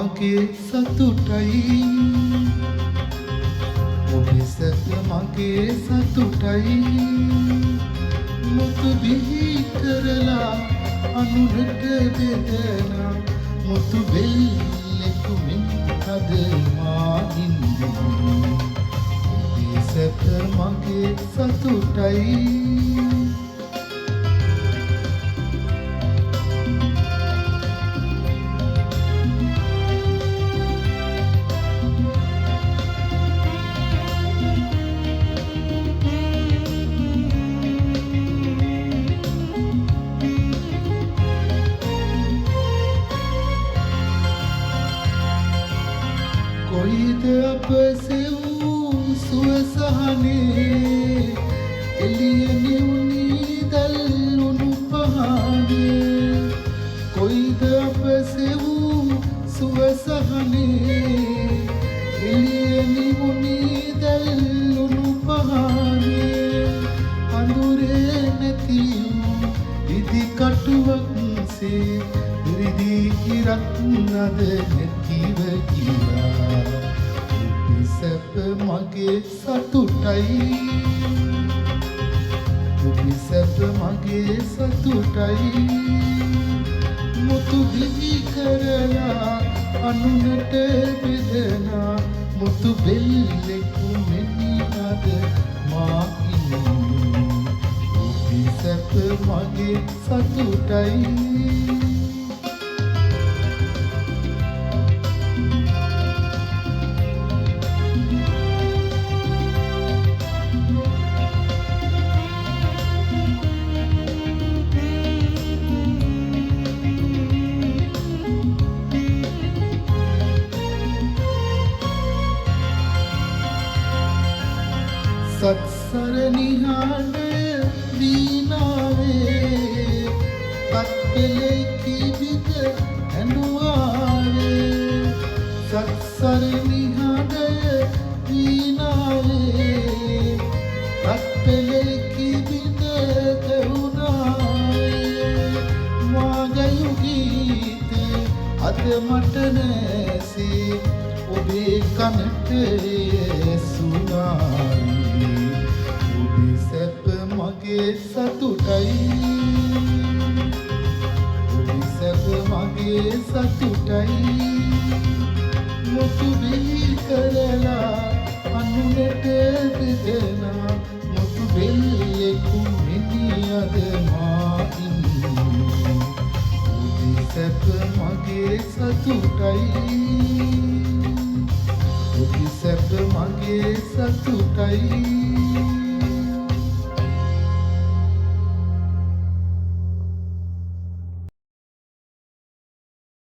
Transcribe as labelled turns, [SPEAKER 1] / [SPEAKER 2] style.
[SPEAKER 1] මගේ සතුටයි ඔබේ සැප මගේ සතුටයි මුතු බිහි කරලා අනුරට බෙදනා මුතු බෙල්ලෙකු මෙන් අද මා ඉන්නේ ඔබේ සැප මගේ සතුටයි කොයිද අප සෙවූ සුවසහනේ එළිය නිවුනී දල්ලුණු පහනේ කොයිද අප සෙවූ සුවසහනේ එළිය නිවුනී දල්ලුණු පහනේ අඳුරේ නැති වූ ඉදි කටුවක්සේ ඉරිදී කිරත් නද නැතිව ගියා ඔබේ සැප මගේ සතුටයි ඔබේ සැප මගේ සතුටයි මුතු දිවි කරලා අනුනට බෙදනා මුතු බෙල්ලෙකු මෙනි අද මා ඉන්නේ ඔබේ සැප මගේ සතුටයි සත්සරණිහාඩ වීණාවේ පත්පෙලේ කිවිද ඇඬුවාවේ සත්සරණිහාඩ වීණාවේ පත්පෙලේ කිවිද ගැහුණාවේ මාගයු ගීතේ අද මට නැසේ ඔබේ කනට ඇසුණායි ඔබේ සැප මගේ සතුටයි ඔබේ සැප මගේ සතුටයි මුතු බිහි කරලා අනුනට බෙදනා මුතු බෙල්ලෙකු මෙනි අද මා ඉන්නේ ඔබේ සැප මගේ සතුටයි ඔබේ සැප මගේ සතුටයි